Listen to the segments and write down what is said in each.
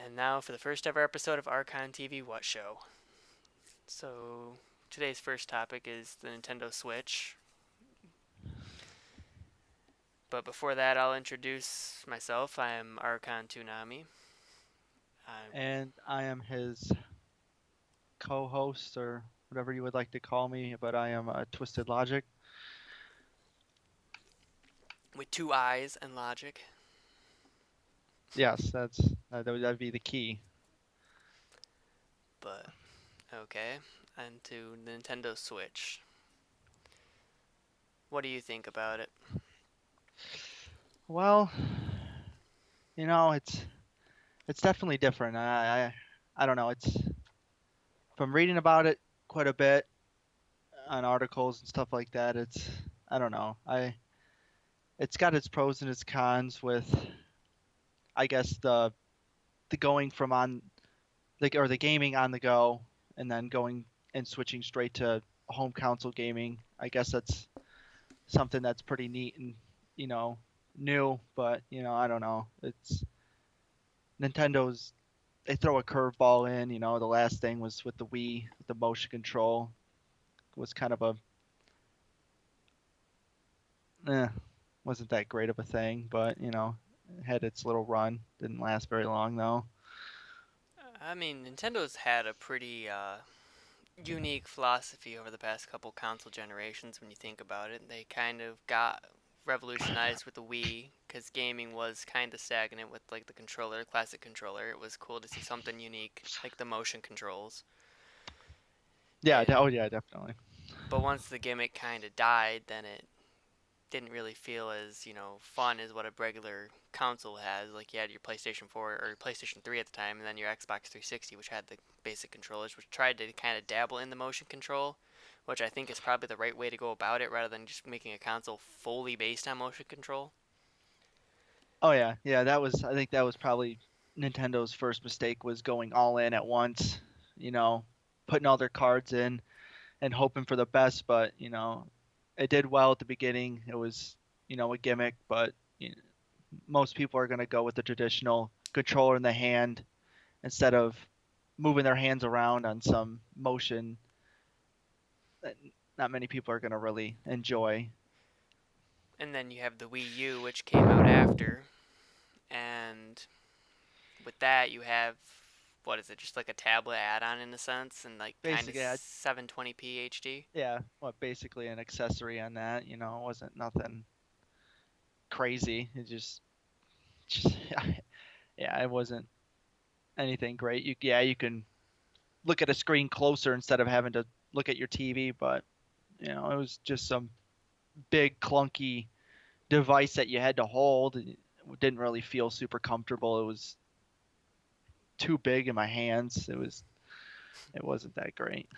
And now for the first ever episode of ArchonTvWhat Show. So today's first topic is the Nintendo Switch. But before that, I'll introduce myself. I am ArchonTvNami. I'm And I am his co-host or whatever you would like to call me, but I am TwistedLogiic. with two eyes and logic. Yes, that'd be the key. But okay, and to Nintendo Switch. What do you think about it? Well, it's definitely different. I don't know. It's from reading about it quite a bit on articles and stuff like that. I don't know. It's got its pros and its cons with I guess the going from on the gaming on the go and then going and switching straight to home console gaming. I guess that's something that's pretty neat and you know new, but I don't know. It's Nintendo's they throw a curveball in. The last thing was with the Wii with the motion control it was kind of a eh, wasn't that great of a thing, but it had its little run. Didn't last very long though. I mean, Nintendo's had a pretty unique philosophy over the past couple console generations when you think about it. They kind of got revolutionized with the Wii because gaming was kind of stagnant with like the controller, classic controller. It was cool to see something unique like the motion controls. Yeah, It oh yeah, definitely. but once the gimmick kind of died, then it didn't really feel as fun as what a regular console has. Like you had your PlayStation 4 or PlayStation 3 at the time, and then your Xbox 360, which had the basic controllers, which tried to kind of dabble in the motion control, which I think is probably the right way to go about it, rather than just making a console fully based on motion control. Oh yeah, yeah. I think that was probably Nintendo's first mistake was going all in at once. You know, putting all their cards in and hoping for the best. But it did well at the beginning. It was a gimmick, but most people are gonna go with the traditional controller in the hand instead of moving their hands around on some motion that not many people are gonna really enjoy. And then you have the Wii U, which came out after, and with that you have what is it? Just like a tablet add-on in a sense, and like kind of Basically, 720p HD. yeah, well, basically an accessory on that. It wasn't nothing crazy. Just yeah, it wasn't anything great. You can look at a screen closer instead of having to look at your TV, but it was just some big clunky device that you had to hold. It didn't really feel super comfortable. It was too big in my hands. It wasn't that great.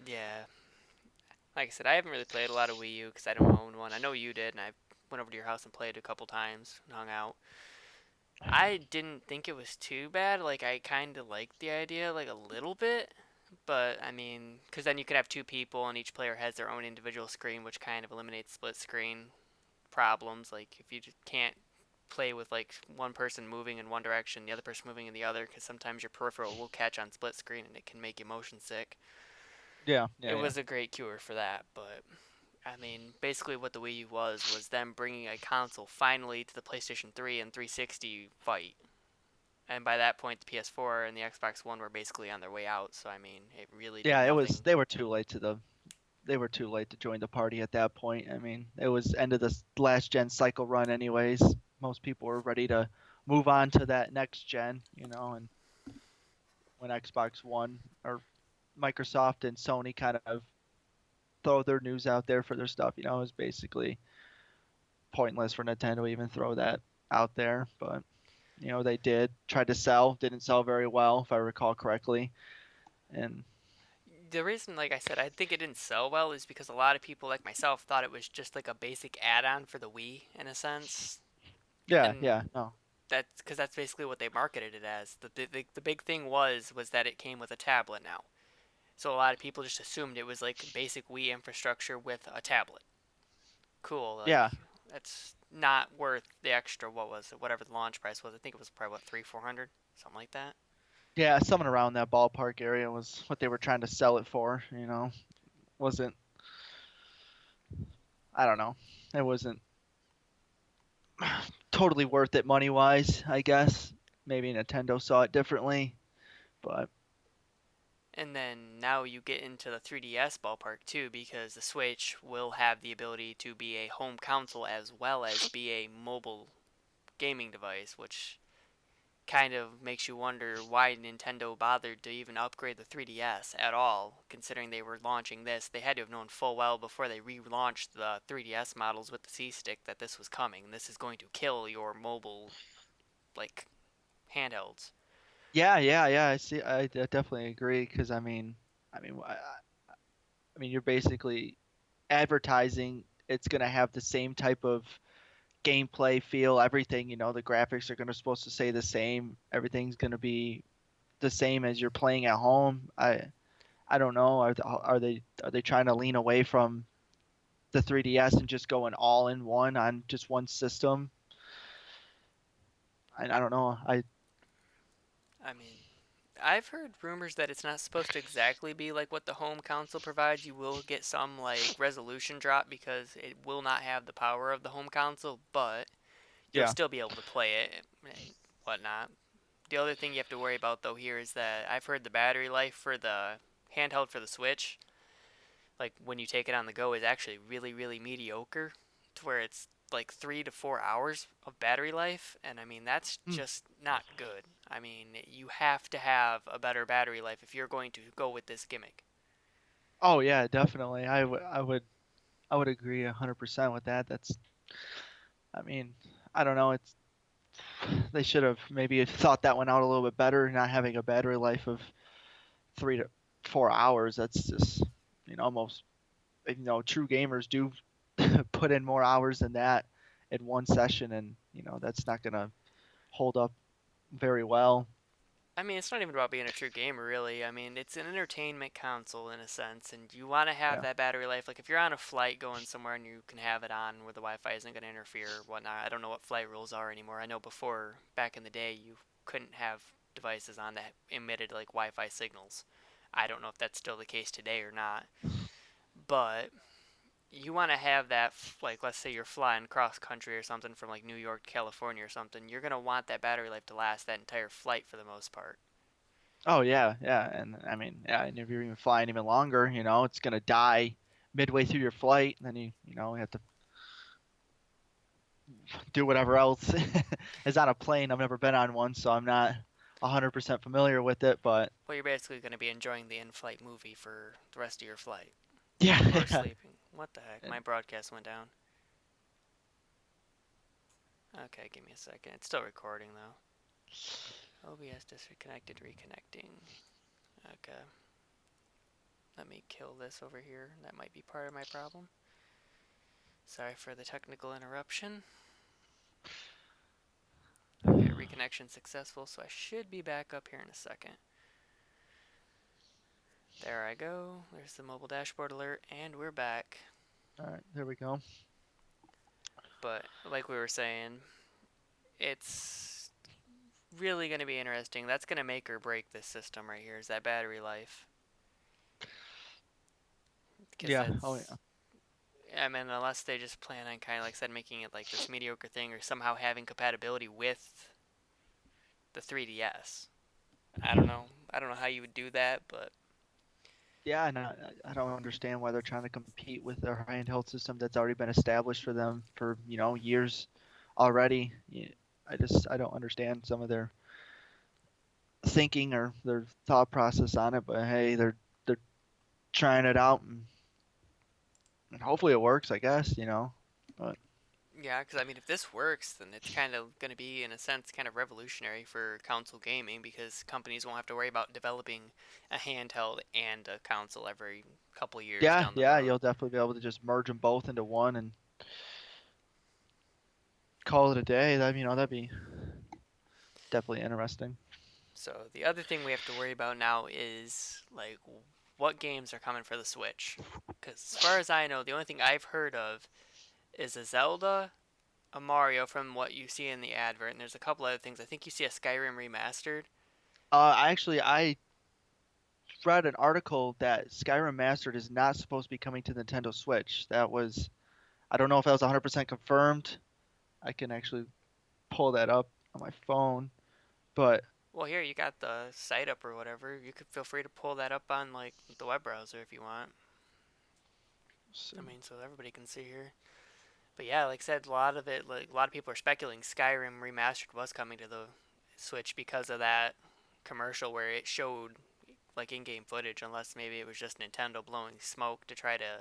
Yeah, like I said, I haven't really played a lot of Wii U because I don't own one. I know you did, and I went over to your house and played a couple times and hung out. I didn't think it was too bad. Like I kind of liked the idea, like a little bit. But I mean, because then you could have two people and each player has their own individual screen, which kind of eliminates split screen problems. Like if you just can't play with like one person moving in one direction, the other person moving in the other, because sometimes your peripheral will catch on split screen and it can make you motion sick. Yeah, It yeah, yeah. was a great cure for that, but I mean, basically what the Wii U was them bringing a console finally to the PlayStation 3 and 360 fight. And by that point, the PS4 and the Xbox One were basically on their way out. So I mean, it really did Yeah, it was. nothing. They were too late to join the party at that point. I mean, it was end of the last gen cycle run, anyways. Most people were ready to move on to that next gen, and when Xbox One or Microsoft and Sony kind of throw their news out there for their stuff, it was basically pointless for Nintendo to even throw that out there. But they did try to sell, didn't sell very well, if I recall correctly. And The reason, like I said, I think it didn't sell well is because a lot of people, like myself, thought it was just like a basic add-on for the Wii in a sense, yeah, and yeah, no, that's because that's basically what they marketed it as. The big thing was that it came with a tablet now. So a lot of people just assumed it was like basic Wii infrastructure with a tablet. Cool, like yeah, that's not worth the extra. What was it? Whatever the launch price was. I think it was probably what 300, 400, something like that. Yeah, something around that ballpark area was what they were trying to sell it for. Wasn't I don't know. It wasn't totally worth it money wise. I guess maybe Nintendo saw it differently, but And then now you get into the 3DS ballpark too, because the Switch will have the ability to be a home console as well as be a mobile gaming device, which kind of makes you wonder why Nintendo bothered to even upgrade the 3DS at all, considering they were launching this. They had to have known full well before they relaunched the 3DS models with the C stick that this was coming. This is going to kill your mobile, like, handhelds. yeah, yeah, yeah. I see. Definitely agree because I mean, you're basically advertising it's gonna have the same type of gameplay feel, everything. The graphics are gonna supposed to stay the same. Everything's gonna be the same as you're playing at home. I don't know. Are they trying to lean away from the 3DS and just going all in one on just one system? I don't know. I mean, I've heard rumors that it's not supposed to exactly be like what the home console provides. You will get some like resolution drop because it will not have the power of the home console, but you'll Yeah. still be able to play it and whatnot. The other thing you have to worry about though here is that I've heard the battery life for the handheld for the Switch, like when you take it on the go, is actually really, really mediocre, to where it's like 3 to 4 hours of battery life, and I mean that's Mm. just not good. I mean you have to have a better battery life if you're going to go with this gimmick. Oh yeah, definitely. I would agree 100% with that. I mean, I don't know. They should have maybe thought that one out a little bit better. Not having a battery life of 3 to 4 hours. That's just almost true gamers do put in more hours than that in one session, and that's not gonna hold up very well. I mean, it's not even about being a true gamer, really. I mean, it's an entertainment console in a sense, and you want to have Yeah. that battery life. Like, if you're on a flight going somewhere and you can have it on where the Wi-Fi isn't going to interfere or whatnot. I don't know what flight rules are anymore. I know before, back in the day, you couldn't have devices on that emitted like Wi-Fi signals. I don't know if that's still the case today or not, but you want to have that, like, let's say you're flying cross country or something from like New York to California or something. You're going to want that battery life to last that entire flight for the most part. Oh yeah, yeah, and I mean, yeah, and if you're even flying even longer, it's gonna die midway through your flight, and then you have to do whatever else is on a plane. I've never been on one, so I'm not 100% familiar with it, but Well, you're basically going to be enjoying the in-flight movie for the rest of your flight, yeah, or yeah. sleeping. What the heck? And My broadcast went down. Okay, give me a second. It's still recording though. OBS disconnected, reconnecting. Okay, let me kill this over here. That might be part of my problem. Sorry for the technical interruption. Okay, reconnection successful, so I should be back up here in a second. There I go. There's the mobile dashboard alert, and we're back. all right, there we go. But like we were saying, it's really going to be interesting. That's going to make or break this system right here, is that battery life. Because Yeah. Oh that's, yeah. I mean, unless they just plan on kind of like I said, making it like this mediocre thing or somehow having compatibility with the 3DS. I don't know. I don't know how you would do that, but Yeah, and I don't understand why they're trying to compete with their handheld system that's already been established for them for years already. I don't understand some of their thinking or their thought process on it, but hey, they're trying it out and hopefully it works, I guess, But yeah, because I mean, if this works, then it's kind of going to be, in a sense, kind of revolutionary for console gaming because companies won't have to worry about developing a handheld and a console every couple years yeah, down the yeah, road. you'll definitely be able to just merge them both into one and call it a day. That'd be definitely interesting. So the other thing we have to worry about now is like what games are coming for the Switch. Because as far as I know, the only thing I've heard of is a Zelda a Mario from what you see in the advert, and there's a couple other things. I think you see a Skyrim remastered. I read an article that Skyrim Mastered is not supposed to be coming to Nintendo Switch. I don't know if that was 100% confirmed. I can actually pull that up on my phone, but Well, here you got the site up or whatever. You could feel free to pull that up on like the web browser if you want. I mean, so everybody can see here. But yeah, like I said, a lot of it, like a lot of people are speculating Skyrim remastered was coming to the Switch because of that commercial where it showed like in-game footage, unless maybe it was just Nintendo blowing smoke to try to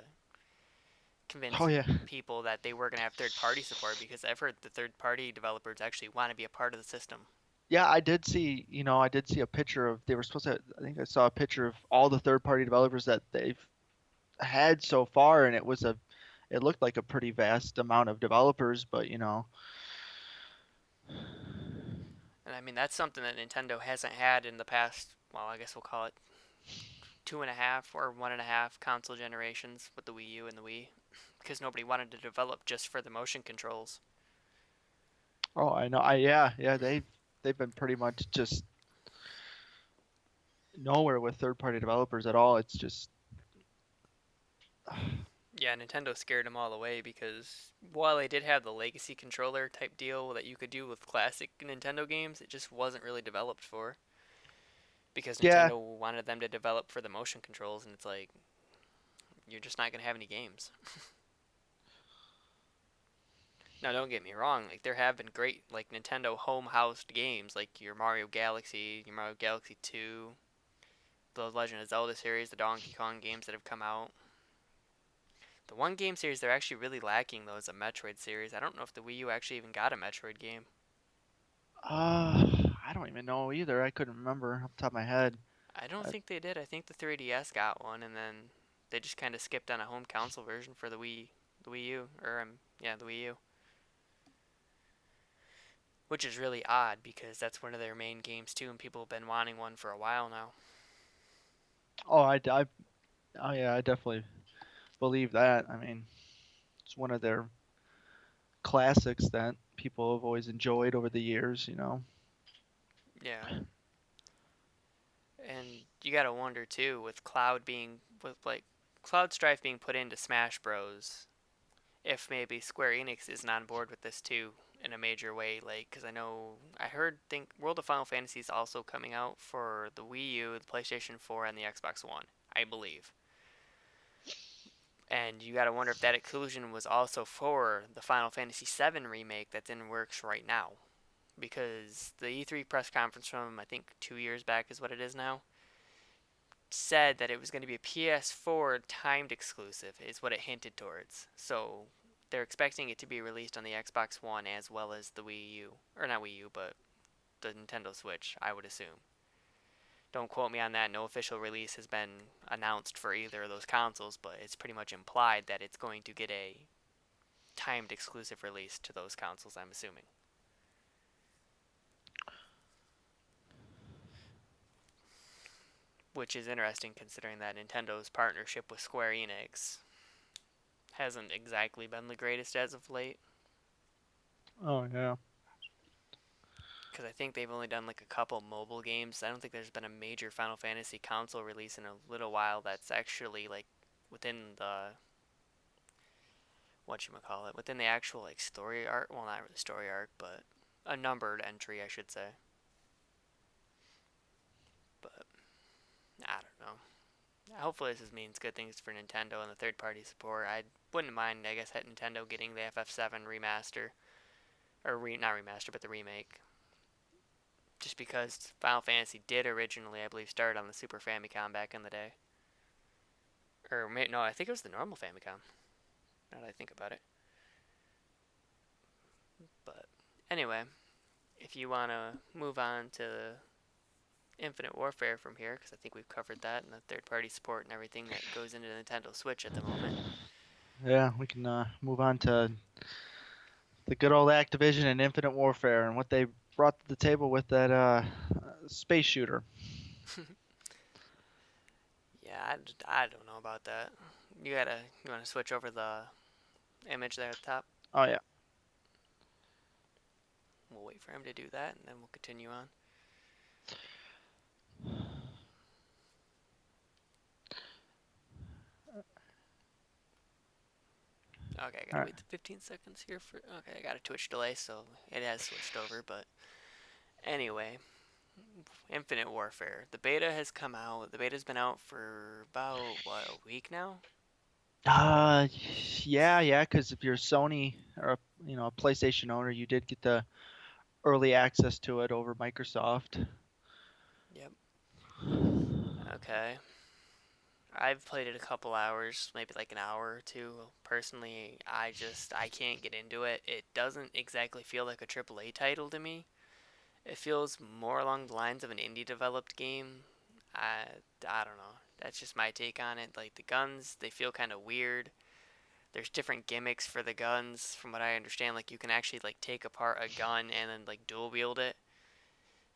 oh convince yeah, people that they were going to have third-party support because I've heard the third-party developers actually want to be a part of the system. yeah, I did see, I did see a picture of they were supposed to. I think I saw a picture of all the third-party developers that they've had so far, and it looked like a pretty vast amount of developers, but And I mean, that's something that Nintendo hasn't had in the past, well, I guess we'll call it 2.5 or 1.5 console generations with the Wii U and the Wii because nobody wanted to develop just for the motion controls. oh, I know, yeah, they've been pretty much just nowhere with third-party developers at all. It's just, Yeah, Nintendo scared them all away because while they did have the legacy controller type deal that you could do with classic Nintendo games, it just wasn't really developed for because yeah, Nintendo wanted them to develop for the motion controls, and it's like you're just not gonna have any games. Now, don't get me wrong, like there have been great like Nintendo home housed games like your Mario Galaxy, your Mario Galaxy 2, the Legend of Zelda series, the Donkey Kong games that have come out. The one game series they're actually really lacking though is a Metroid series. I don't know if the Wii U actually even got a Metroid game. uh, I don't even know either. I couldn't remember off the top of my head. I don't Uh, think they did. I think the 3DS got one, and then they just kind of skipped on a home console version for the Wii U, or yeah, the Wii U, which is really odd because that's one of their main games too, and people have been wanting one for a while now. oh, oh yeah, I definitely believe that. I mean, it's one of their classics that people have always enjoyed over the years. Yeah, and you gotta wonder too with like Cloud Strife being put into Smash Bros. If maybe Square Enix isn't on board with this too in a major way, like because I heard think World of Final Fantasy is also coming out for the Wii U, the PlayStation 4, and the Xbox One, I believe. And you gotta wonder if that exclusion was also for the Final Fantasy VII remake that's in works right now, because the E3 press conference from I think 2 years back is what it is now said that it was going to be a PS4 timed exclusive, is what it hinted towards. So they're expecting it to be released on the Xbox One as well as the Wii U, or not Wii U, but the Nintendo Switch, I would assume. Don't quote me on that. No official release has been announced for either of those consoles, but it's pretty much implied that it's going to get a timed exclusive release to those consoles, I'm assuming. Which is interesting considering that Nintendo's partnership with Square Enix hasn't exactly been the greatest as of late. oh yeah. Because I think they've only done like a couple mobile games. I don't think there's been a major Final Fantasy console release in a little while that's actually like within the what you call it, within the actual like story arc. Well, not really story arc, but a numbered entry, I should say. But I don't know. Hopefully, this means good things for Nintendo and the third-party support. I wouldn't mind, I guess, at Nintendo getting the FF7 remaster or not remaster, but the remake. Just because Final Fantasy did originally, I believe, start on the Super Famicom back in the day. Or no, I think it was the normal Famicom. Now that I think about it. But anyway, if you want to move on to Infinite Warfare from here, because I think we've covered that and the third-party support and everything that goes into Nintendo Switch at the moment. Yeah, we can move on to the good old Activision and Infinite Warfare and what they brought to the table with that space shooter. Yeah, I don't know about that. You want to switch over the image there at the top? Oh yeah. We'll wait for him to do that, and then we'll continue on. Okay, I All gotta right. wait the 15 seconds here for. Okay, I got a Twitch delay, so it has switched over. But anyway, Infinite Warfare. The beta has come out. The beta's been out for about what, a week now? Uh, yeah. Because if you're Sony or a PlayStation owner, you did get the early access to it over Microsoft. Yep. Okay. I've played it a couple hours, maybe like an hour or two. Personally, I can't get into it. It doesn't exactly feel like a AAA title to me. It feels more along the lines of an indie developed game. I I don't know. That's just my take on it. Like the guns, they feel kind of weird. There's different gimmicks for the guns from what I understand. Like you can actually like take apart a gun and then like dual wield it.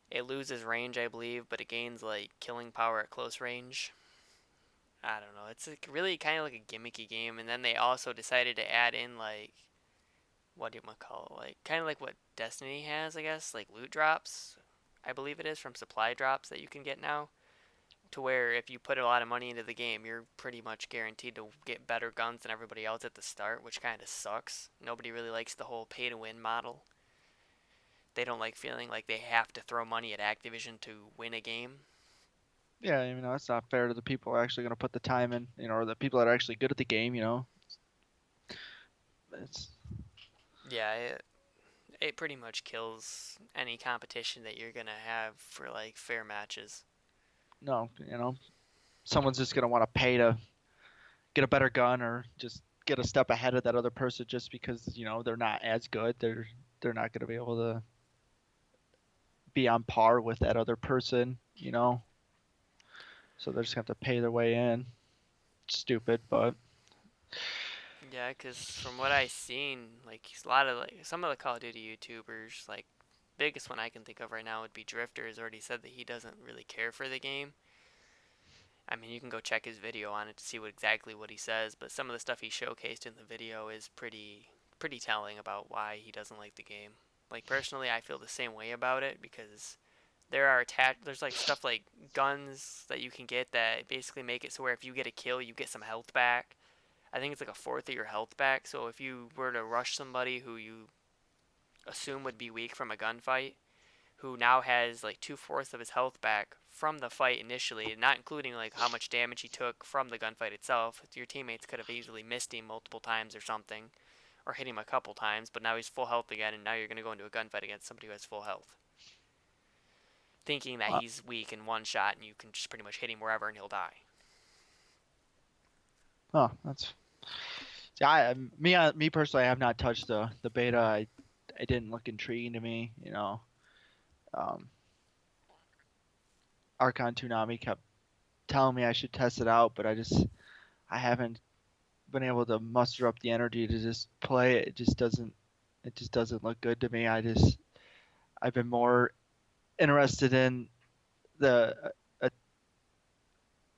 It loses range, I believe, but it gains like killing power at close range. I don't know. It's like really kind of like a gimmicky game, and then they also decided to add in like what do you want to call it? Like kind of like what Destiny has, I guess, like loot drops. I believe it is from supply drops that you can get now. To where if you put a lot of money into the game, you're pretty much guaranteed to get better guns than everybody else at the start, which kind of sucks. Nobody really likes the whole pay to win model. They don't like feeling like they have to throw money at Activision to win a game. Yeah, that's not fair to the people who are actually going to put the time in, or the people that are actually good at the game. It's Yeah, it pretty much kills any competition that you're gonna have for like fair matches. no, someone's just going to want to pay to get a better gun or just get a step ahead of that other person just because they're not as good. They're not going to be able to be on par with that other person. So they're just going to have to pay their way in. Stupid, but Yeah, because from what I seen, like a lot of like some of the Call of Duty YouTubers, like biggest one I can think of right now would be Drifter, has already said that he doesn't really care for the game. I mean, you can go check his video on it to see exactly what he says, but some of the stuff he showcased in the video is pretty telling about why he doesn't like the game. Like personally, I feel the same way about it because there's like stuff like guns that you can get that basically make it so where if you get a kill, you get some health back. I think it's like a fourth of your health back. So if you were to rush somebody who you assume would be weak from a gunfight, who now has like 2/4 of his health back from the fight initially, not including like how much damage he took from the gunfight itself. Your teammates could have easily missed him multiple times or something, or hit him a couple times, but now he's full health again, and now you're going to go into a gunfight against somebody who has full health, thinking that uh, he's weak in one shot and you can just pretty much hit him wherever and he'll die. oh, that's see, me personally, I have not touched the beta. I didn't look intriguing to me. Um, ArchonTvWhat kept telling me I should test it out, but I haven't been able to muster up the energy to just play it. It just doesn't look good to me. I've been more interested in the uh,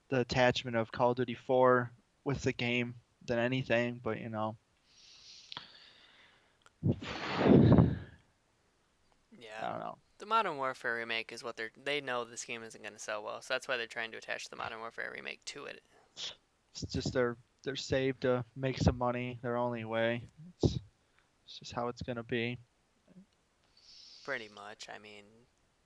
the attachment of Call of Duty 4 with the game than anything. But Yeah, I don't know. the Modern Warfare remake is what they know this game isn't going to sell well, so that's why they're trying to attach the Modern Warfare remake to it. It's just they're saved to make some money their only way. It's, it's just how it's gonna be. Pretty much. I mean,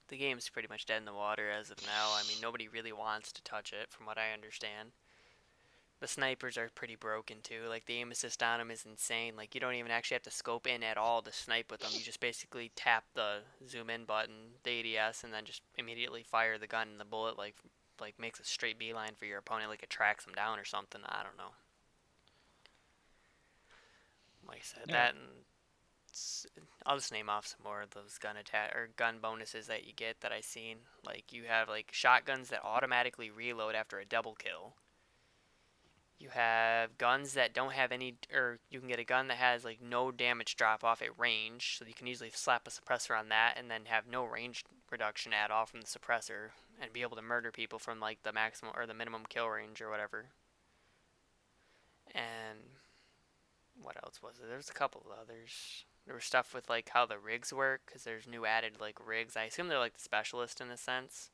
the game's pretty much dead in the water as of now. I mean, nobody really wants to touch it, from what I understand. The snipers are pretty broken too. Like the aim assist on them is insane. Like you don't even actually have to scope in at all to snipe with them. You just basically tap the zoom in button, the ADS, and then just immediately fire the gun, and the bullet like makes a straight beeline for your opponent, like it tracks them down or something. I don't know. Like I said, Yeah. that and I'll just name off some more of those gun attack or gun bonuses that you get that I seen. Like you have like shotguns that automatically reload after a double kill. You have guns that don't have any, or you can get a gun that has like no damage drop off at range, so you can easily slap a suppressor on that and then have no range reduction at all from the suppressor and be able to murder people from like the maximum or the minimum kill range or whatever. And what else was it? There's a couple of others. There was stuff with like how the rigs work, because there's new added like rigs. I assume they're like the specialist in a sense,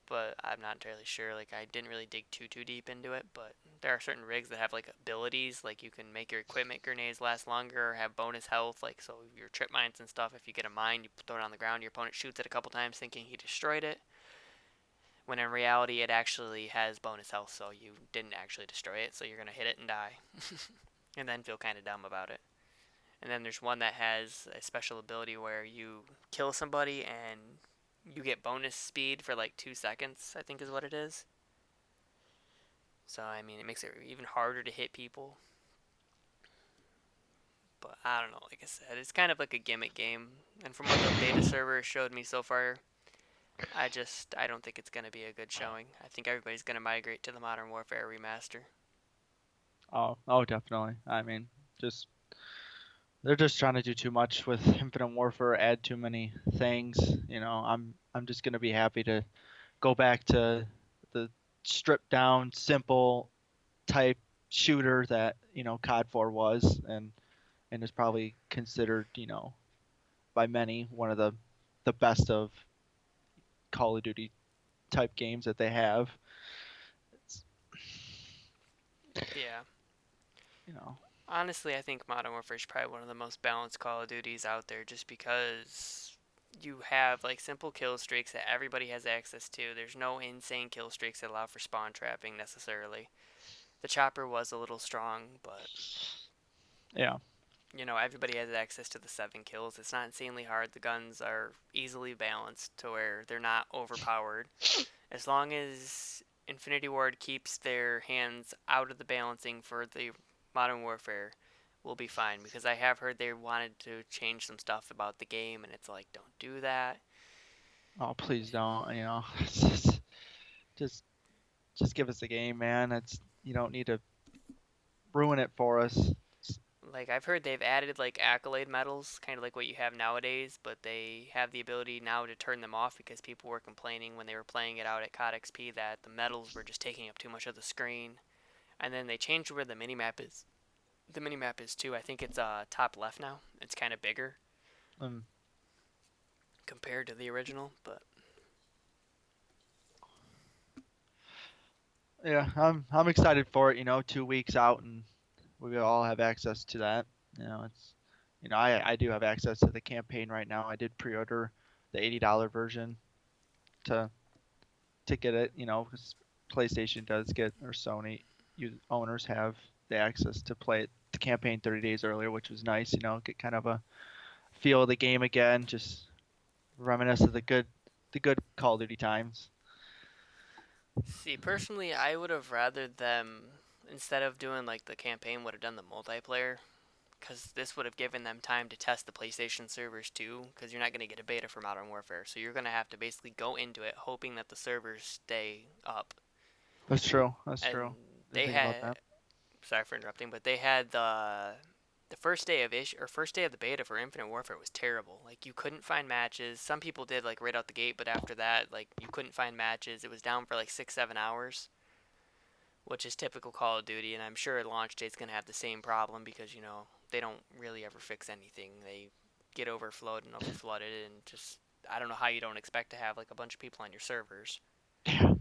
but I'm not entirely sure. Like I didn't really dig too deep into it, but there are certain rigs that have like abilities, like you can make your equipment grenades last longer, or have bonus health, like so your trip mines and stuff. If you get a mine, you throw it on the ground, your opponent shoots it a couple times, thinking he destroyed it, when in reality it actually has bonus health, so you didn't actually destroy it, so you're gonna hit it and die, and then feel kind of dumb about it. And then there's one that has a special ability where you kill somebody and you get bonus speed for like 2 seconds, I think is what it is. So I mean, it makes it even harder to hit people. But I don't know. Like I said, it's kind of like a gimmick game. And from what the beta server showed me so far, I don't think it's gonna be a good showing. I think everybody's gonna migrate to the Modern Warfare remaster. Oh, definitely. I mean, just they're just trying to do too much with Infinite Warfare, add too many things. I'm just gonna be happy to go back to the stripped down, simple type shooter that COD 4 was, and is probably considered by many one of the best of Call of Duty type games that they have. It's, Yeah. you know, Honestly, I think Modern Warfare is probably one of the most balanced Call of Duties out there just because you have like simple kill streaks that everybody has access to. There's no insane kill streaks that allow for spawn trapping necessarily. The chopper was a little strong, but yeah. everybody has access to the 7 kills. It's not insanely hard. The guns are easily balanced to where they're not overpowered. As long as Infinity Ward keeps their hands out of the balancing for the Modern Warfare, we'll be fine. Because I have heard they wanted to change some stuff about the game, and it's like, don't do that. Oh, please don't. Just just give us the game, man. It's you don't need to ruin it for us. Like I've heard they've added like accolade medals, kind of like what you have nowadays, but they have the ability now to turn them off because people were complaining when they were playing it out at COD XP that the medals were just taking up too much of the screen. And then they changed where the minimap is. The minimap is too. I think it's top left now. It's kind of bigger Um, compared to the original, but yeah, I'm excited for it. 2 weeks out, and we all have access to that. It's I do have access to the campaign right now. I did pre-order the $80 version to get it. 'Cause PlayStation does get, or Sony owners have the access to play it, the campaign 30 days earlier, which was nice. Get kind of a feel of the game again, just reminisce of the good Call of Duty times. see, personally, I would have rather them instead of doing like the campaign would have done the multiplayer because this would have given them time to test the PlayStation servers too because you're not going to get a beta for Modern Warfare. So you're going to have to basically go into it hoping that the servers stay up. That's true. That's And true. Didn't they think about had that. sorry for interrupting, but they had the first day of first day of the beta for Infinite Warfare was terrible. Like you couldn't find matches. Some people did like right out the gate, but after that, like you couldn't find matches. It was down for like 6 7 hours, which is typical Call of Duty. And I'm sure launch date's gonna have the same problem because they don't really ever fix anything. They get overflowed and overflooded, and just I don't know how you don't expect to have like a bunch of people on your servers. Yeah.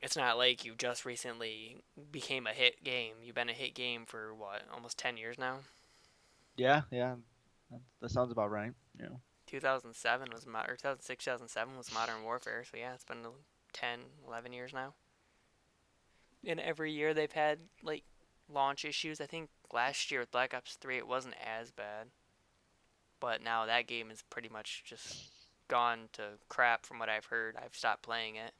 It's not like you just recently became a hit game. You've been a hit game for what, almost 10 years now? Yeah, yeah. That sounds about right. 2007 was or 2006, 2007 was Modern Warfare. So yeah, it's been 10, 11 years now. And every year they've had like launch issues. I think last year with Black Ops 3 it wasn't as bad, but now that game is pretty much just gone to crap from what I've heard. I've stopped playing it.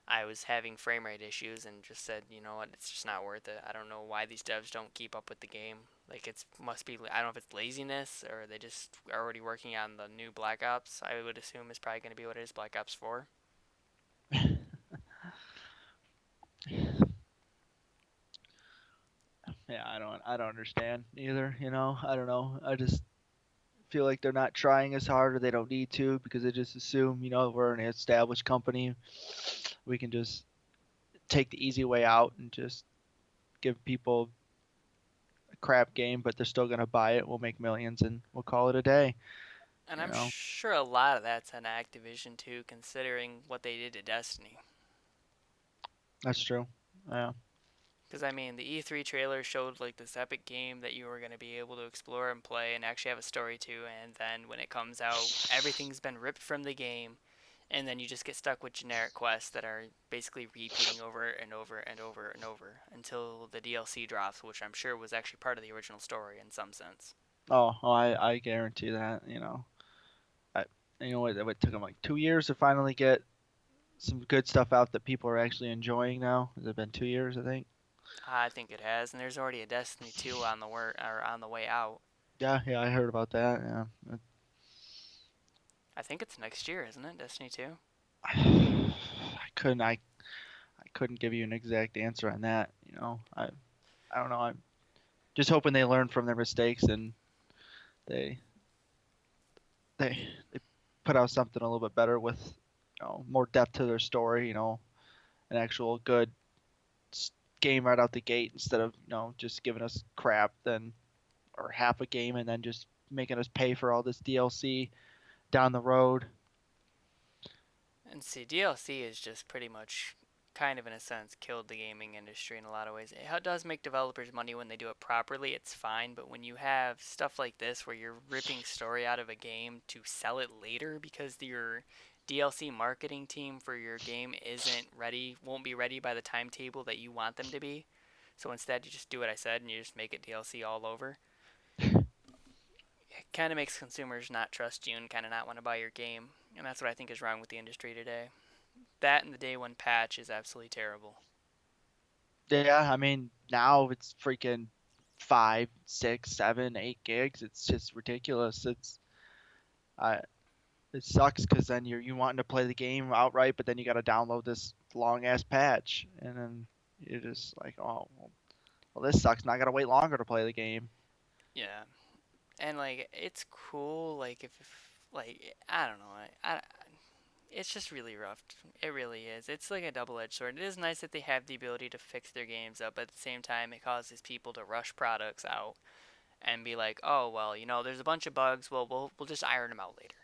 I was having frame rate issues and just said, you know what, it's just not worth it. I don't know why these devs don't keep up with the game. Like it's must be I don't know if it's laziness or they just are already working on the new Black Ops. I would assume is probably going to be what it is, Black Ops 4. Yeah, I don't understand either. I don't know. I just feel like they're not trying as hard, or they don't need to, because they just assume we're an established company. We can just take the easy way out and just give people a crap game, but they're still gonna buy it. We'll make millions and we'll call it a day. And You I'm know, sure a lot of that's on Activision too, considering what they did to Destiny. that's true. Yeah. Because I mean, the E3 trailer showed like this epic game that you were going to be able to explore and play and actually have a story to, and then when it comes out, everything's been ripped from the game, and then you just get stuck with generic quests that are basically repeating over and over and over and over until the DLC drops, which I'm sure was actually part of the original story in some sense. I guarantee that. I, it took them like 2 years to finally get some good stuff out that people are actually enjoying now. Has it been 2 years? I think. I think it has, and there's already a Destiny 2 on the or on the way out. Yeah, yeah, I heard about that. Yeah. I think it's next year, isn't it? Destiny 2. I couldn't give you an exact answer on that. I don't know. I'm just hoping they learn from their mistakes and they they put out something a little bit better with more depth to their story. An actual good game right out the gate instead of just giving us crap then or half a game and then just making us pay for all this DLC down the road. And see, DLC is just pretty much, kind of in a sense, killed the gaming industry in a lot of ways. It does make developers money when they do it properly, it's fine, but when you have stuff like this where you're ripping story out of a game to sell it later because your DLC marketing team for your game isn't ready, won't be ready by the timetable that you want them to be. So instead, you just do what I said and you just make it DLC all over. It kind of makes consumers not trust you and kind of not want to buy your game. And that's what I think is wrong with the industry today. That and the day one patch is absolutely terrible. Yeah, I mean now it's freaking 5, 6, 7, 8 gigs. It's just ridiculous. I it sucks because then you wanting to play the game outright, but then you got to download this long ass patch, and then you're just like, oh, well, this sucks. Now I got to wait longer to play the game. Yeah, and like it's cool. Like if like I don't know, it's just really rough. It really is. It's like a double-edged sword. It is nice that they have the ability to fix their games up, but at the same time, it causes people to rush products out and be like, oh well, there's a bunch of bugs. Well, we'll just iron them out later.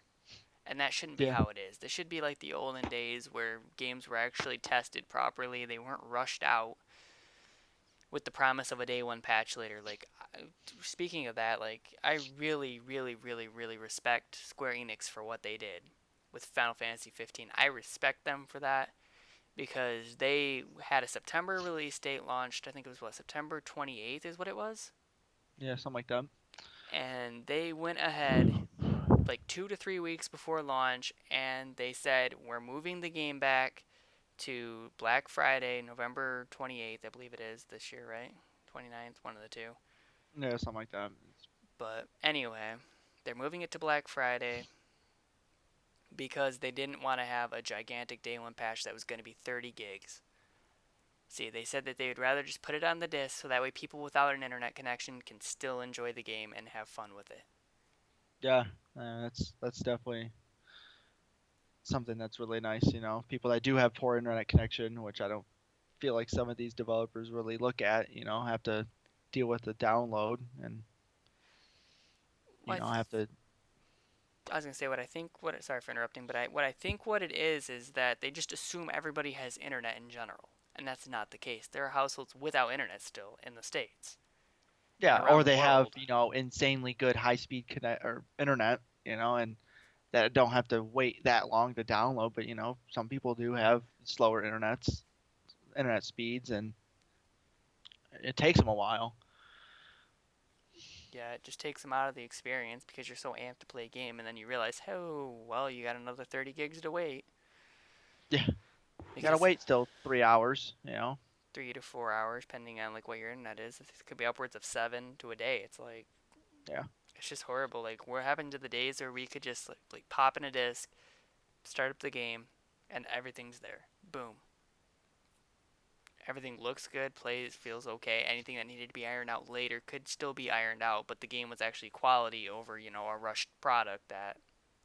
And that shouldn't be Yeah, how it is. This should be like the olden days where games were actually tested properly. They weren't rushed out with the promise of a day one patch later. Like, speaking of that, like, I really, really, really, really respect Square Enix for what they did with Final Fantasy 15. I respect them for that because they had a September release date launched. I think it was what, September 28th is what it was. yeah, something like that. And they went ahead like 2 to 3 weeks before launch and they said, we're moving the game back to Black Friday, November 28th, I believe it is this year, right? 29th, one of the two. Yeah, something like that. But anyway, they're moving it to Black Friday because they didn't want to have a gigantic day one patch that was going to be 30 gigs. See, they said that they would rather just put it on the disc so that way people without an internet connection can still enjoy the game and have fun with it. Yeah, that's definitely something that's really nice. People that do have poor internet connection, which I don't feel like some of these developers really look at. Have to deal with the download and Well, have to. I was gonna say what I think. What sorry for interrupting, but what I think what it is that they just assume everybody has internet in general, and that's not the case. There are households without internet still in the states and Yeah, around or the they have, world. insanely good high speed connect or internet, and that don't have to wait that long to download. But some people do have slower internet speeds, and it takes them a while. Yeah, it just takes them out of the experience because you're so amped to play a game, and then you realize, oh, well, you got another 30 gigs to wait Yeah, you gotta because wait still 3 hours. 3 to 4 hours, depending on like what your internet is, it could be upwards of 7 to a day. It's like Yeah, it's just horrible. Like what happened to the days where we could just like pop in a disc, start up the game, and everything's there. Boom. Everything looks good, plays, feels okay. Anything that needed to be ironed out later could still be ironed out, but the game was actually quality over, a rushed product that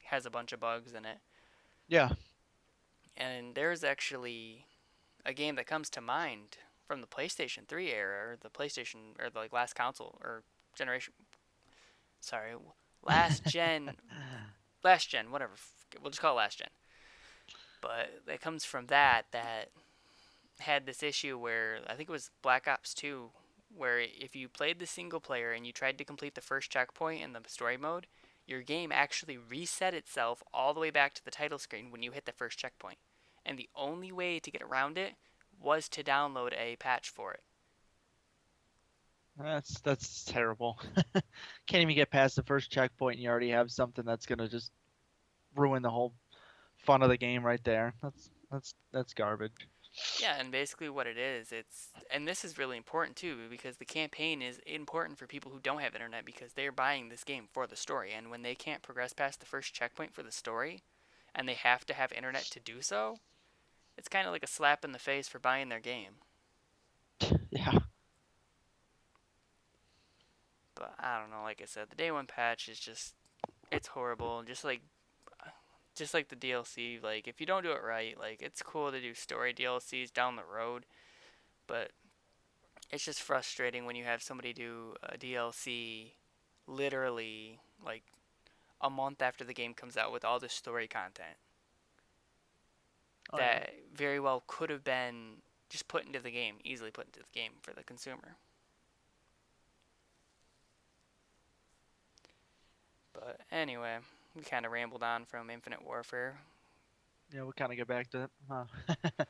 has a bunch of bugs in it. yeah. And there's actually a game that comes to mind from the PlayStation 3 era, or the PlayStation, or the like last console or generation. Sorry, last gen, whatever. We'll just call it last gen. But it comes from that had this issue where I think it was Black Ops 2, where if you played the single player and you tried to complete the first checkpoint in the story mode, your game actually reset itself all the way back to the title screen when you hit the first checkpoint. And the only way to get around it was to download a patch for it. That's terrible. Can't even get past the first checkpoint and you already have something that's gonna just ruin the whole fun of the game right there. That's garbage. Yeah, and basically what it is, and this is really important too because the campaign is important for people who don't have internet because they're buying this game for the story, and when they can't progress past the first checkpoint for the story, and they have to have internet to do so, it's kind of like a slap in the face for buying their game. Yeah. But I don't know, like I said, the day one patch is just it's horrible, just like the DLC, like if you don't do it right, like it's cool to do story DLCs down the road, but it's just frustrating when you have somebody do a DLC literally like a month after the game comes out with all this story content Oh yeah. that very well could have been just put into the game, easily put into the game for the consumer. But anyway, we kind of rambled on from Infinite Warfare. Yeah, we'll kind of get back to it.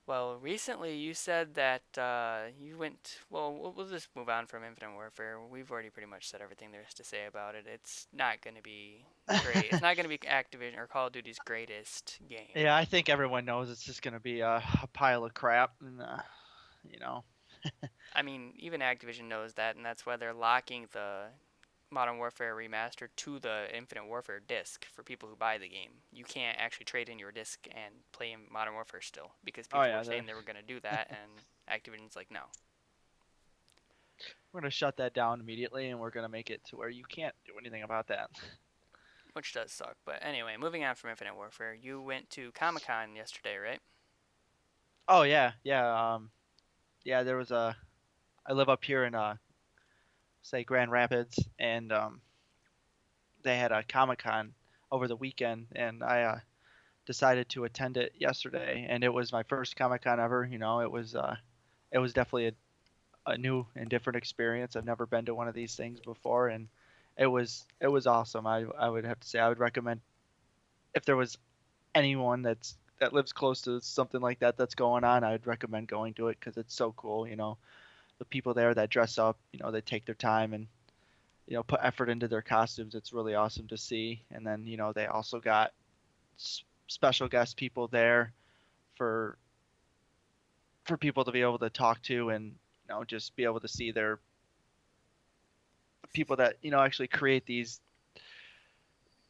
Well, recently you said that you went. Well, we'll just move on from Infinite Warfare. We've already pretty much said everything there is to say about it. It's not going to be great. It's not going to be Activision or Call of Duty's greatest game. Yeah, I think everyone knows it's just gonna be a pile of crap, and you know. I mean, even Activision knows that, and that's why they're locking the Modern Warfare Remastered to the Infinite Warfare disc for people who buy the game. You can't actually trade in your disc and play in Modern Warfare still because Oh people were yeah, saying they were going to do that, and Activision's like, no, we're gonna shut that down immediately, and we're gonna make it to where you can't do anything about that. which does suck. But anyway, moving on from Infinite Warfare, you went to Comic Con yesterday, right? Oh yeah, yeah, yeah. There was a. I live up here in say Grand Rapids, and they had a Comic Con over the weekend, and I decided to attend it yesterday, and it was my first Comic Con ever. It was definitely a new and different experience. I've never been to one of these things before, and it was awesome. I would have to say I would recommend if there was anyone that lives close to something like that that's going on, I'd recommend going to it because it's so cool. The people there that dress up, they take their time and put effort into their costumes. It's really awesome to see. And then they also got special guest people there for people to be able to talk to and just be able to see their people that actually create these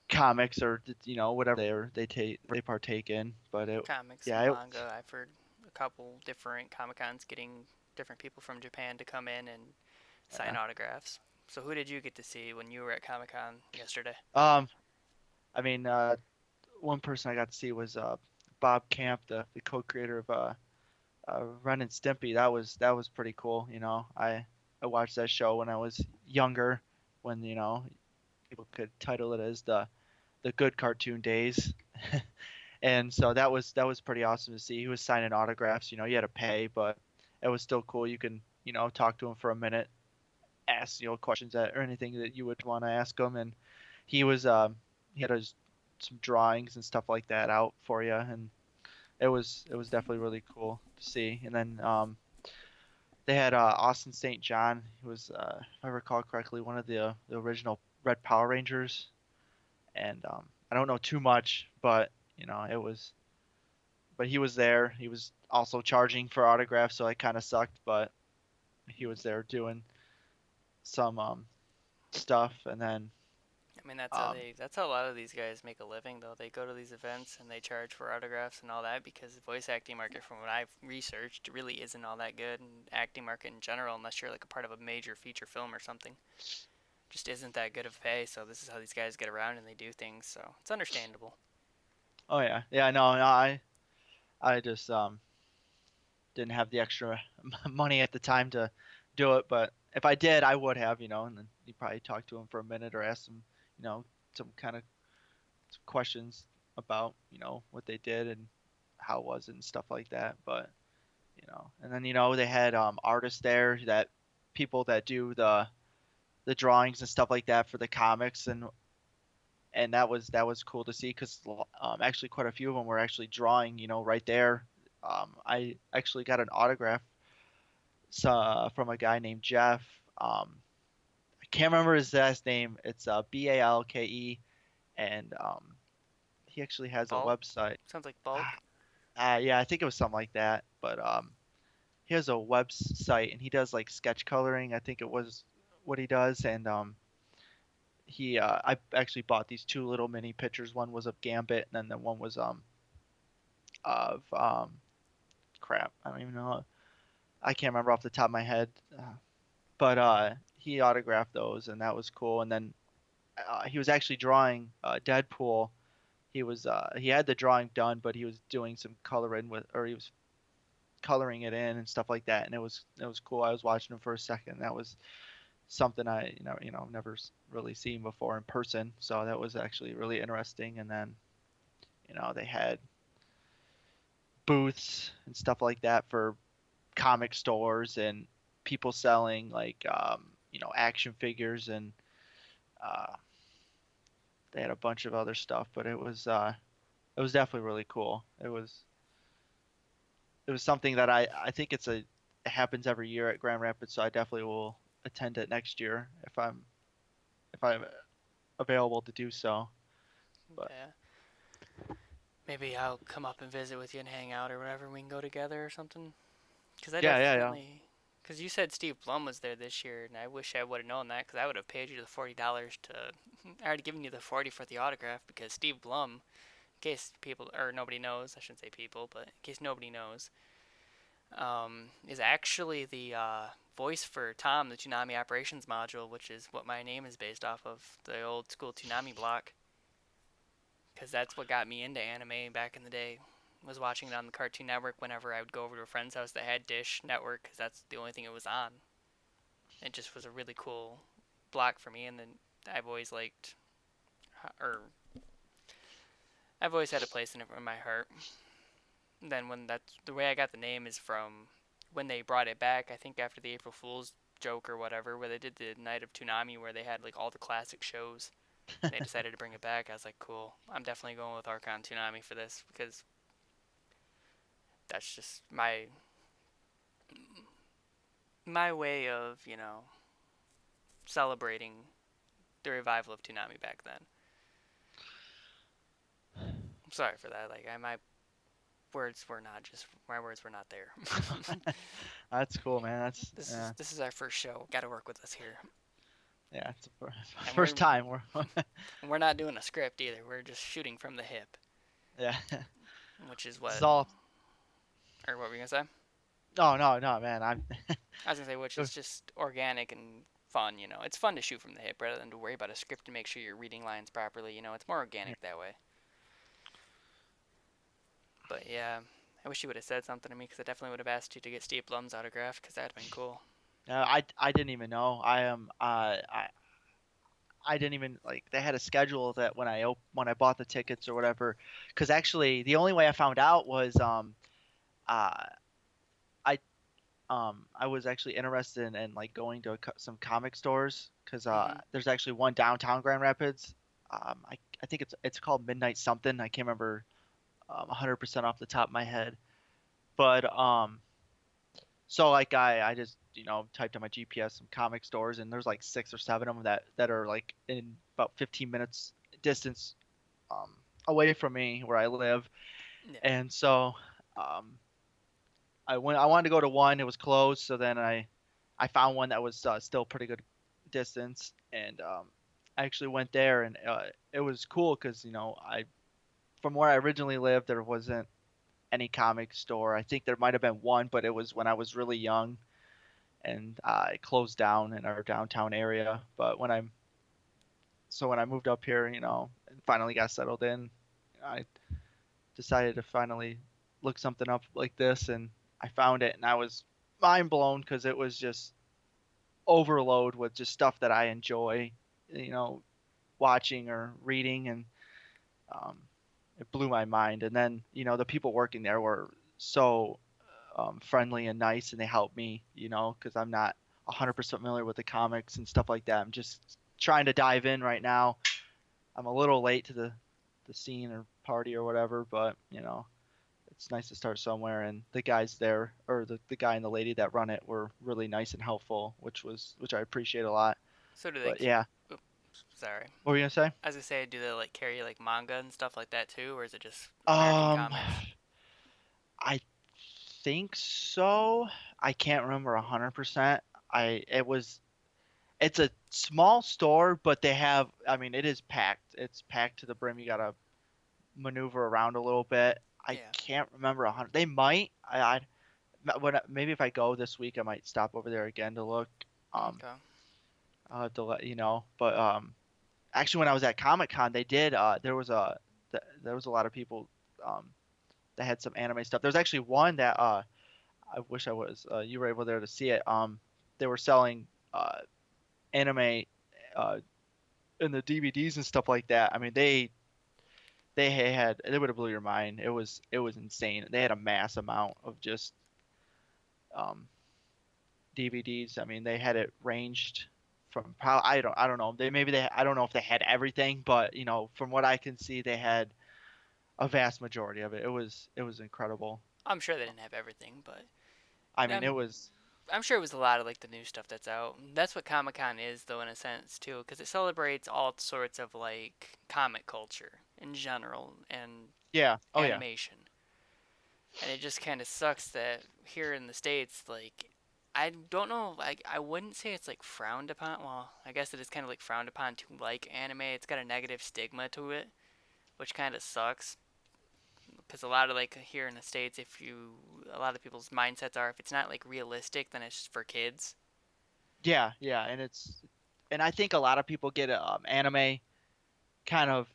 comics or whatever they partake in. But Comics yeah, and manga. I've heard a couple different Comic Cons getting different people from Japan to come in and sign yeah. autographs. So who did you get to see when you were at Comic Con yesterday? Um, I mean, one person I got to see was Bob Camp, the co-creator of Ren and Stimpy. That was pretty cool. I watched that show when I was younger, when people could title it as the good cartoon days. And so that was pretty awesome to see. He was signing autographs. You had to pay, but it was still cool. You can talk to him for a minute, ask questions or anything that you would want to ask him, and he was he had some drawings and stuff like that out for you, and it was definitely really cool to see. And then they had Austin St. John, who was, if I recall correctly, one of the original Red Power Rangers. And I don't know too much, but it was. But he was there. He was also charging for autographs, so it kind of sucked. But he was there doing some stuff, and then I mean, that's how um, they. That's how a lot of these guys make a living, though. They go to these events and they charge for autographs and all that because the voice acting market, from what I've researched, really isn't all that good, and acting market in general, unless you're like a part of a major feature film or something, just isn't that good of pay. So this is how these guys get around and they do things. So it's understandable. oh yeah, yeah, no, I just didn't have the extra money at the time to do it, but if I did, I would have, and then you probably talk to him for a minute or ask him, some kind of questions about, what they did and how it was and stuff like that. But, and then, they had artists there, that people that do the drawings and stuff like that for the comics, and that was cool to see because actually quite a few of them were actually drawing, right there. I actually got an autograph from a guy named Jeff. I can't remember his last name. It's Balke, and he actually has a Bulk? website. Sounds like bulk. Yeah, I think it was something like that. But he has a website and he does like sketch coloring. I think it was what he does, and I actually bought these two little mini pictures. One was of Gambit, and then the one was of crap. I don't even know. I can't remember off the top of my head. But he autographed those, and that was cool. And then he was actually drawing Deadpool. He had the drawing done, but he was doing some coloring or he was coloring it in and stuff like that, and it was cool. I was watching him for a second. That was something I never really seen before in person, so that was actually really interesting. And then they had booths and stuff like that for comic stores and people selling like action figures, and uh, they had a bunch of other stuff, but it was definitely really cool. It was something that I think it happens every year at Grand Rapids, so I definitely will attend it next year if I'm available to do so. But Yeah. Maybe I'll come up and visit with you and hang out or whatever. We can go together or something. Because I yeah, yeah, yeah. definitely. Because you said Steve Blum was there this year, and I wish I would have known that because I would have paid you the $40 to. I already given you the 40 for the autograph because Steve Blum, in case people or nobody knows, I shouldn't say people, but in case nobody knows, is actually the voice for Tom, the Toonami Operations module, which is what my name is based off of, the old school Toonami block. Because that's what got me into anime back in the day. Was watching it on the Cartoon Network whenever I would go over to a friend's house that had Dish Network, because that's the only thing it was on. It just was a really cool block for me, and then I've always liked, or I've always had a place in it in my heart. And then when that's the way I got the name is from when they brought it back. I think after the April Fool's joke or whatever, where they did the Night of Toonami, where they had like all the classic shows. And they decided to bring it back. I was like, cool. I'm definitely going with Archon Toonami for this because that's just my way of celebrating the revival of Toonami back then. I'm sorry for that. Like my words were not there. That's cool, man. That's This is our first show. Got to work with us here, yeah. It's the and first time we're not doing a script either. We're just shooting from the hip, yeah. which is This what is all. or what were you gonna say? No, no, no, man. I was gonna say which is just organic and fun. It's fun to shoot from the hip rather than to worry about a script and make sure you're reading lines properly. It's more organic that way. But yeah, I wish you would have said something to me because I definitely would have asked you to get Steve Blum's autograph because that'd have been cool. I didn't even know. I didn't even like they had a schedule that when I bought the tickets or whatever. Because actually, the only way I found out was uh I I was actually interested in like going to some comic stores because Mhm. there's actually one downtown Grand Rapids. I think it's called Midnight something. I can't remember 100% off the top of my head. But so like I just typed on my GPS some comic stores, and there's like 6 or 7 of them that are like in about 15 minutes distance um, away from me where I live. Yeah. And so um, I wanted to go to one. It was closed, so then I found one that was still pretty good distance, and I actually went there, and it was cool because I from where I originally lived there wasn't any comic store. I think there might have been one, but it was when I was really young, and it closed down in our downtown area. But when I moved up here, and finally got settled in, I decided to finally look something up like this, and I found it and I was mind blown because it was just overload with just stuff that I enjoy, you know, watching or reading, and um, it blew my mind. And then the people working there were so friendly and nice, and they helped me, because I'm not 100% familiar with the comics and stuff like that. I'm just trying to dive in right now. I'm a little late to the scene or party or whatever, but it's nice to start somewhere. And the guys there, or the guy and the lady that run it, were really nice and helpful, which I appreciate a lot. So do they? But yeah, Oops, sorry. what were you gonna say? As I say, do they like carry like manga and stuff like that too, or is it just American Um, comics? I think so. I can't remember 100%. I it was It's a small store, but they have, I mean, it is packed. It's packed to the brim. You gotta maneuver around a little bit. I Yeah. can't remember 100. They might. Maybe if I go this week, I might stop over there again to look. Um, Okay. I'll have to let you know. But actually, when I was at Comic Con, they did. There was a lot of people um that had some anime stuff. There's actually one that I wish I was. You were able there to see it. They were selling anime uh in the DVDs and stuff like that. I mean, they would have blew your mind. It was insane. They had a mass amount of just um, DVDs. I mean, they had it ranged from I don't know. I don't know if they had everything, but from what I can see, they had a vast majority of it. It was incredible. I'm sure they didn't have everything, but I mean, I'm it was I'm sure it was a lot of like the new stuff that's out. That's what Comic Con is, though, in a sense too, because it celebrates all sorts of like comic culture in general and yeah. Oh yeah. animation. And it just kind of sucks that here in the states, like, I don't know, like, I wouldn't say it's like frowned upon. Well, I guess it is kind of like frowned upon to like anime. It's got a negative stigma to it, which kind of sucks. Because a lot of like here in the states, a lot of people's mindsets are if it's not like realistic, then it's just for kids. Yeah, yeah, and I think a lot of people get anime kind of.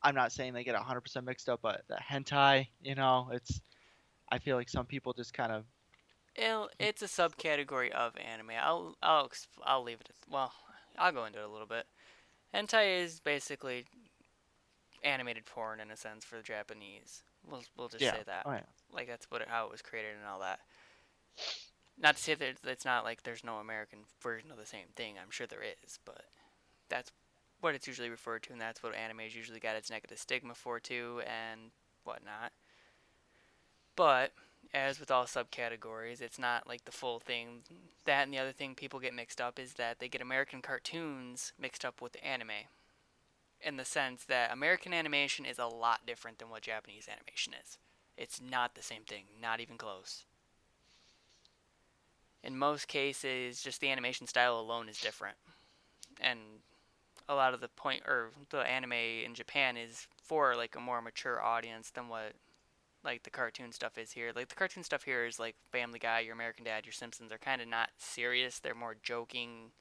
I'm not saying they get 100% mixed up, but the hentai, I feel like some people just kind of It's a subcategory of anime. I'll leave it. Well, I'll go into it a little bit. Hentai is basically animated porn in a sense for the Japanese. We'll just yeah. say that. Oh yeah. Like that's how it was created and all that. Not to say that it's not like there's no American version of the same thing. I'm sure there is, but that's what it's usually referred to, and that's what anime's usually got its negative stigma for too, and whatnot. But as with all subcategories, it's not like the full thing. That and the other thing people get mixed up is that they get American cartoons mixed up with anime, in the sense that American animation is a lot different than what Japanese animation is. It's not the same thing, not even close. In most cases, just the animation style alone is different. And a lot of the point or the anime in Japan is for like a more mature audience than what like the cartoon stuff is here. Like the cartoon stuff here is like Family Guy, Your American Dad, Your Simpsons. They're kind of not serious. They're more joking,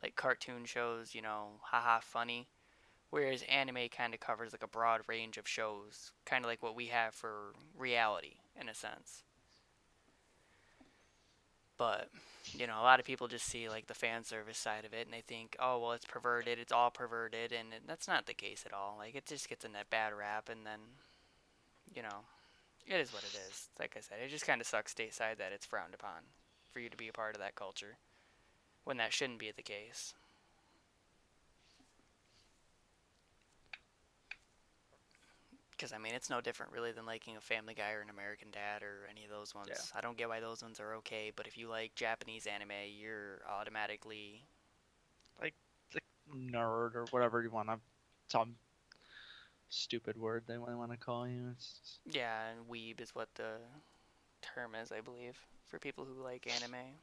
like cartoon shows, haha funny. Whereas anime kind of covers like a broad range of shows, kind of like what we have for reality in a sense. But a lot of people just see like the fan service side of it and they think, oh well, it's perverted, it's all perverted, and that's not the case at all. Like it just gets in that bad rap, and then you know it is what it is. Like I said, it just kind of sucks stateside that it's frowned upon for you to be a part of that culture when that shouldn't be the case. Because I mean, it's no different really than liking a Family Guy or an American Dad or any of those Yeah. ones. I don't get why those ones are okay, but if you like Japanese anime, you're automatically Like the nerd or whatever you want to, some stupid word they want to call you. yeah, and weeb is what the term is, I believe, for people who like anime.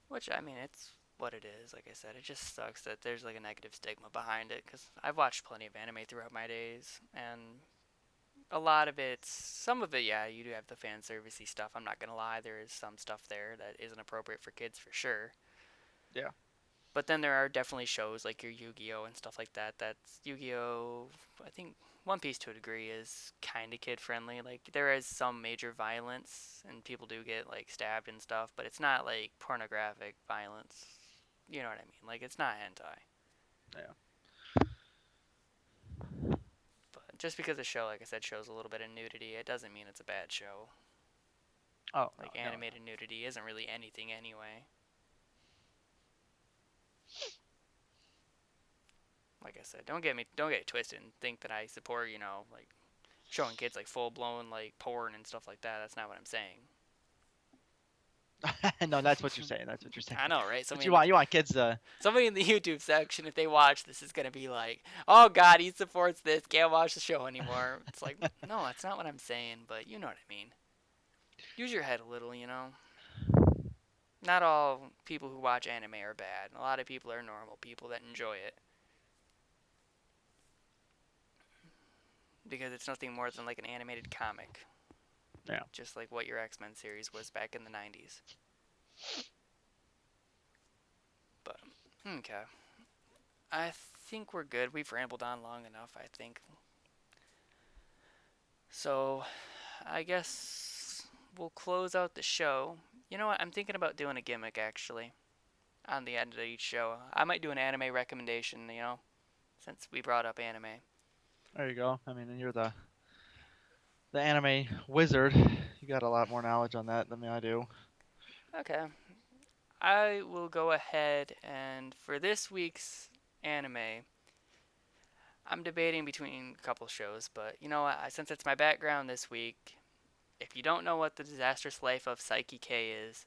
Which I mean, it's what it is. Like I said, it just sucks that there's like a negative stigma behind it. Because I've watched plenty of anime throughout my days, and a lot of some of it, yeah, you do have the fan servicey stuff. I'm not gonna lie, there is some stuff there that isn't appropriate for kids for sure. Yeah. But then there are definitely shows like your Yu-Gi-Oh and stuff like that. That's Yu-Gi-Oh. I think One Piece to a degree is kind of kid friendly. Like there is some major violence and people do get like stabbed and stuff, but it's not like pornographic violence. You know what I mean? Like it's not hentai. Yeah. But just because the show, like I said, shows a little bit of nudity, it doesn't mean it's a bad show. Oh no, Like no, animated nudity isn't really anything anyway. Like I said, don't get it twisted and think that I support, like showing kids like full blown like porn and stuff like that. That's not what I'm saying. no. No, that's what you're saying. That's what you're saying. I know, right? But you want kids to. Somebody in the YouTube section, if they watch this, is gonna be like, "Oh God, he supports this. Can't watch the show anymore." It's like, no, that's not what I'm saying. But you know what I mean. Use your head a little. Not all people who watch anime are bad. A lot of people are normal people that enjoy it because it's nothing more than like an animated comic, Yeah. just like what your X-Men series was back in the '90s. But okay, I think we're good. We've rambled on long enough, I think. So, I guess we'll close out the show. You know what? I'm thinking about doing a gimmick actually on the end of each show. I might do an anime recommendation, since we brought up anime. There you go. I mean, you're the anime wizard. You got a lot more knowledge on that than I do. Okay. I will go ahead and for this week's anime, I'm debating between a couple shows, but you know what? Since it's my background this week, if you don't know what the disastrous life of Psyche K is,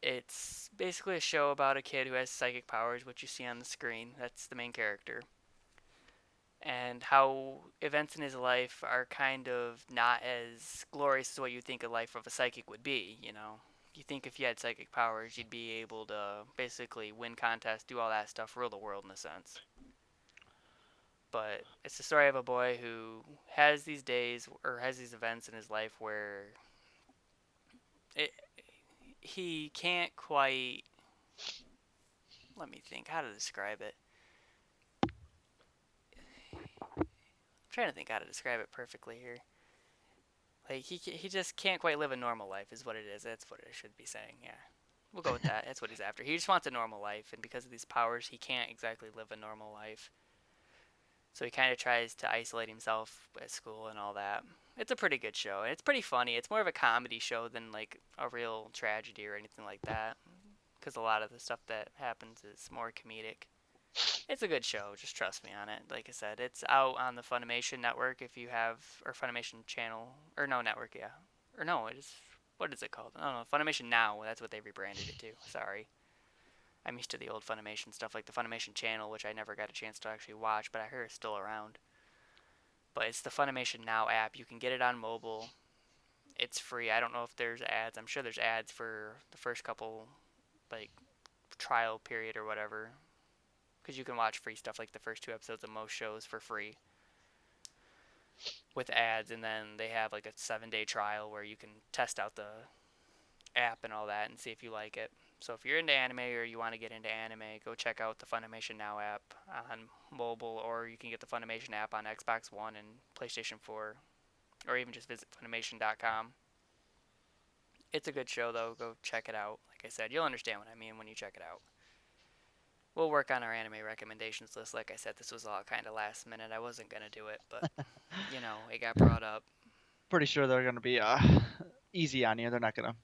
it's basically a show about a kid who has psychic powers, which you see on the screen. That's the main character. And how events in his life are kind of not as glorious as what you think a life of a psychic would be. You think if you had psychic powers, you'd be able to basically win contests, do all that stuff, rule the world in a sense. But it's the story of a boy who has these days or has these events in his life where it, he can't quite. Let me think how to describe it. I'm trying to think how to describe it perfectly here. Like he just can't quite live a normal life, is what it is. That's what it should be saying. Yeah, we'll go with that. That's what he's after. He just wants a normal life, and because of these powers, he can't exactly live a normal life. So he kind of tries to isolate himself at school and all that. It's a pretty good show, and it's pretty funny. It's more of a comedy show than like a real tragedy or anything like that, because a lot of the stuff that happens is more comedic. It's a good show. Just trust me on it. Like I said, it's out on the Funimation network if you have, or Funimation channel, or no network, yeah, or no, it is. What is it called? I don't know. Funimation Now. That's what they rebranded it to. Sorry, I'm used to the old Funimation stuff, like the Funimation channel, which I never got a chance to actually watch, but I heard it's still around. But it's the Funimation Now app. You can get it on mobile. It's free. I don't know if there's ads. I'm sure there's ads for the first couple, like trial period or whatever, because you can watch free stuff like the first two episodes of most shows for free with ads, and then they have like a 7-day trial where you can test out the app and all that and see if you like it. So if you're into anime or you want to get into anime, go check out the Funimation Now app on mobile, or you can get the Funimation app on Xbox One and PlayStation 4, or even just visit Funimation.com. It's a good show though. Go check it out. Like I said, you'll understand what I mean when you check it out. We'll work on our anime recommendations list. Like I said, this was all kind of last minute. I wasn't gonna do it, but it got brought up. Pretty sure they're gonna be easy on you. They're not gonna.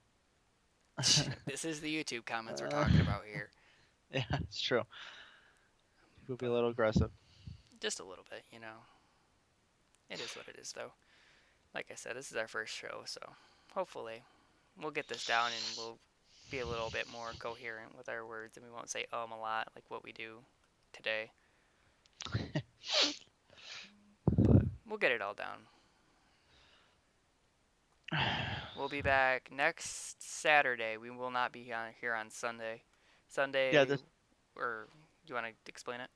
This is the YouTube comments we're uh, talking about here. yeah, it's true. People be a But little aggressive. just a little bit. It is what it is, though. Like I said, this is our first show, so hopefully we'll get this down and we'll be a little bit more coherent with our words and we won't say a lot like what we do today. But we'll get it all down. We'll be back next Saturday. We will not be here on Sunday. Yeah. Sunday, or you want to explain it?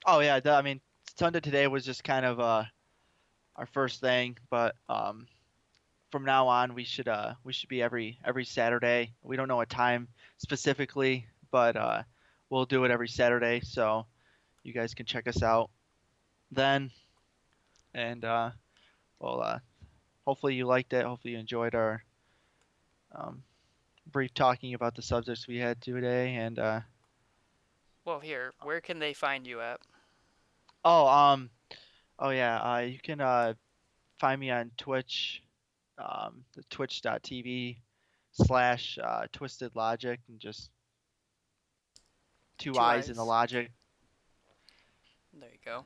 Oh yeah. I mean, Sunday today was just kind of our first thing, but from now on we should be every Saturday. We don't know what time specifically, but we'll do it every Saturday, so you guys can check us out then. And well, hopefully you liked it. Hopefully you enjoyed our um, brief talking about the subjects we had today. And Well, here, where can they find you at? oh, oh yeah, you can find me on Twitch, the twitch.tv/ TwistedLogiic, and just two Two eyes in the eyes. logic. There you go.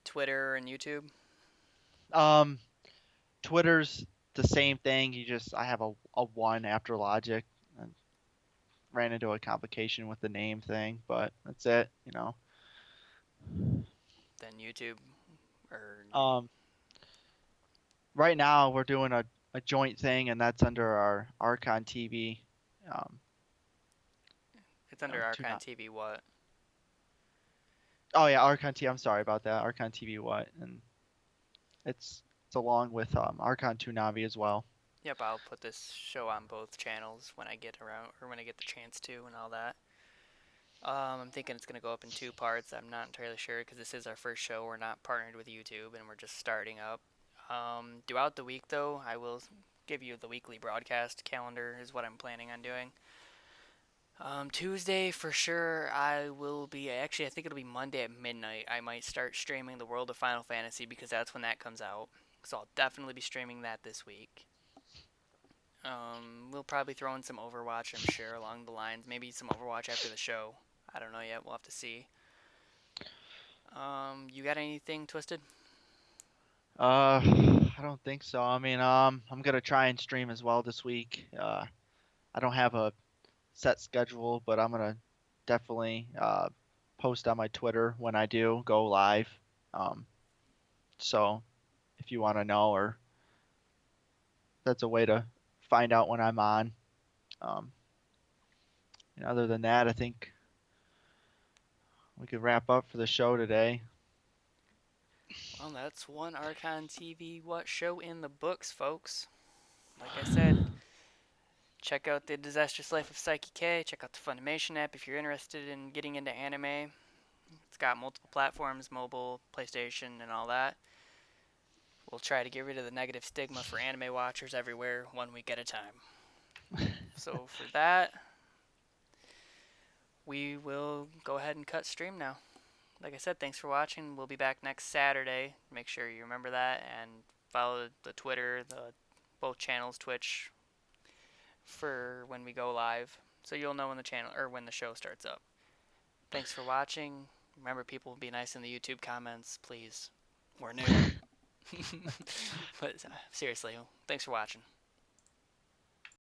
Twitter and YouTube. Um, Twitter's the same thing. You just I have a one after logic. And ran into a complication with the name thing, but that's it. Then YouTube, or Um, right now we're doing a joint thing, and that's under our Archon TV. Um, it's under two not. ArchonTvWhat. Oh yeah, Archon TV. I'm sorry about that. Archon TV what? And it's along with Archon 2 Navi as well. Yep, I'll put this show on both channels when I get around, or when I get the chance to, and all that. I'm thinking it's gonna go up in two parts. I'm not entirely sure because this is our first show. We're not partnered with YouTube, and we're just starting up. Throughout the week, though, I will give you the weekly broadcast calendar. Is what I'm planning on doing. Tuesday for sure. I will be actually. I think it'll be Monday at midnight. I might start streaming the World of Final Fantasy because that's when that comes out. So I'll definitely be streaming that this week. We'll probably throw in some Overwatch, I'm sure, along the lines. Maybe some Overwatch after the show. I don't know yet. We'll have to see. You got anything twisted? I don't think so. I mean, I'm gonna try and stream as well this week. I don't have a set schedule, but I'm gonna definitely post on my Twitter when I do go live. Um, so if you want to know, or that's a way to find out when I'm on. Um, and other than that, I think we could wrap up for the show today. Well, that's one Archon TV What Show in the books, folks. Like I said, check out the Disastrous Life of Psyche K. Check out the Funimation app if you're interested in getting into anime. It's got multiple platforms, mobile, PlayStation, and all that. We'll try to get rid of the negative stigma for anime watchers everywhere, one week at a time. So for that, we will go ahead and cut stream now. Like I said, thanks for watching. We'll be back next Saturday. Make sure you remember that and follow the Twitter, the both channels, Twitch, for when we go live, so you'll know when the channel or when the show starts up. Thanks for watching. Remember, people, be nice in the YouTube comments, please. We're new. But seriously, thanks for watching.